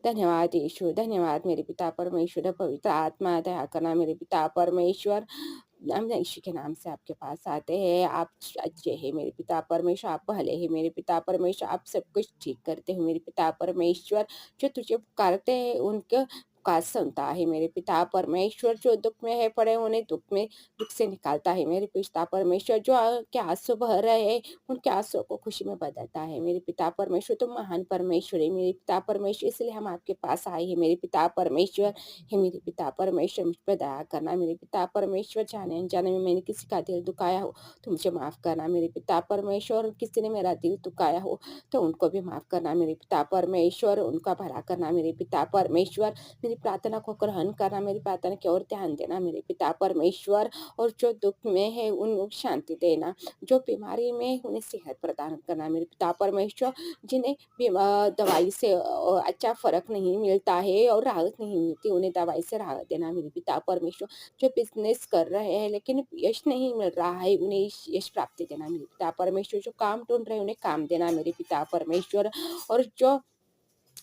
धन्यवाद यीशु, धन्यवाद मेरे पिता परमेश्वर, पवित्र आत्मा दया करना मेरे पिता परमेश्वर। हम यीशु के नाम से आपके पास आते हैं। आप अच्छे हैं मेरे पिता परमेश्वर, आप भले हैं मेरे पिता परमेश्वर, आप सब कुछ ठीक करते हैं मेरे पिता परमेश्वर। जो तुझे पुकारते हैं उनके पुकार सुनता है मेरे पिता परमेश्वर। जो दुख में है पड़े उन्हें दुख से निकालता है मेरे पिता परमेश्वर। जो के आंसू बह रहे हैं उनके आंसुओं को खुशी में बदलता है मेरे पिता परमेश्वर। तो महान परमेश्वर है मेरे पिता परमेश्वर, इसलिए हम आपके पास आए हैं मेरे पिता परमेश्वर। हे मेरे पिता परमेश्वर, मुझ पर दया करना मेरे पिता परमेश्वर। जाने अनजाने में मैंने किसी का दिल दुखाया हो तो मुझे माफ करना मेरे पिता परमेश्वर। और किसी ने मेरा दिल दुखाया हो तो उनको भी माफ करना मेरे पिता परमेश्वर, उनका भला करना मेरे पिता परमेश्वर। मेरी प्रार्थना को ग्रहण करना, मेरी प्रार्थना की ओर ध्यान देना मेरे पिता परमेश्वर। और जो दुख में है उन शांति देना, जो बीमारी में है उन्हें सेहत प्रदान करना मेरे पिता परमेश्वर। जिन्हें दवाई से अच्छा फ़र्क नहीं मिलता है और राहत नहीं मिलती, उन्हें दवाई से राहत देना मेरे पिता परमेश्वर। जो बिज़नेस कर रहे हैं लेकिन यश नहीं मिल रहा है, उन्हें यश प्राप्ति देना मेरे पिता परमेश्वर। जो काम ढूँढ रहे हैं, उन्हें काम देना मेरे पिता परमेश्वर। और जो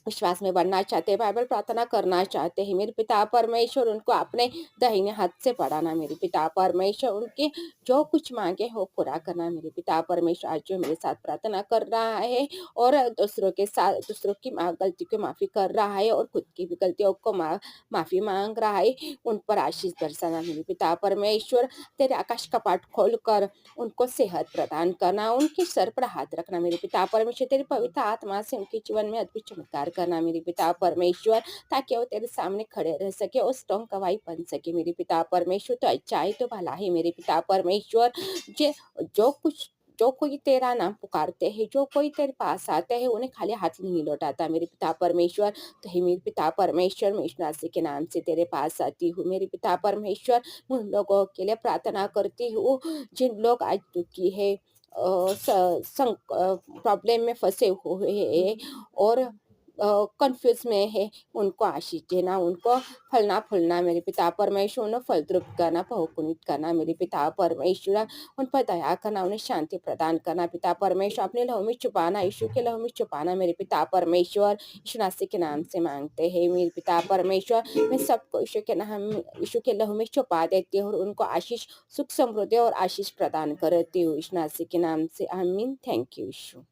विश्वास में बढ़ना चाहते हैं, बाइबल प्रार्थना करना चाहते हैं, मेरे पिता परमेश्वर उनको अपने दाहिने हाथ से बढ़ाना मेरे पिता परमेश्वर। उनके जो कुछ मांगे हो पूरा करना मेरे पिता परमेश्वर। आज जो मेरे साथ प्रार्थना कर रहा है और दूसरों के साथ दूसरों की गलती को माफ़ी कर रहा है और खुद की भी गलतियों को माफ़ी मांग रहा है, उन पर आशीष बरसाना मेरे पिता परमेश्वर। तेरे आकाश कपाट खोल कर उनको सेहत प्रदान करना, उनके सर पर हाथ रखना मेरे पिता परमेश्वर। तेरी पवित्र आत्मा से उनके जीवन में अद्भुत चमत्कार करना मेरे पिता परमेश्वर, ताकि वो तेरे सामने खड़े रह सके और स्ट्रॉन्ग गवाही बन सके मेरे पिता परमेश्वर। तो अच्छा है तो भला है मेरे पिता परमेश्वर। जे जो कुछ जो कोई तेरा नाम पुकारते हैं, जो कोई तेरे पास आते हैं, उन्हें खाली हाथ नहीं लौटाता मेरे पिता परमेश्वर। तो हे मेरे पिता परमेश्वर, मैं यीशु मसीह के नाम से तेरे पास आती हूँ मेरे पिता परमेश्वर। मैं उन लोगों के लिए प्रार्थना करती हूँ जिन लोग आज दुखी है, प्रॉब्लम में फंसे हुए हैं और कंफ्यूज में है, उनको आशीष देना, उनको फलना फूलना मेरे पिता परमेश्वर। उन्हें फलद्रुप करना, बहुगुणित करना मेरे पिता परमेश्वर। उन पर दया करना, उन्हें शांति प्रदान करना पिता परमेश्वर। अपने लहू में छुपाना, यीशु के लहू में छुपाना मेरे पिता परमेश्वर। यीशु मसीह के नाम से मांगते हैं मेरे पिता परमेश्वर। मैं सबको यीशु के लहू में छुपा देती हूँ और उनको आशीष, सुख समृद्धि और आशीष प्रदान करती हूँ यीशु मसीह के नाम से। आमीन। Thank you Yeshu.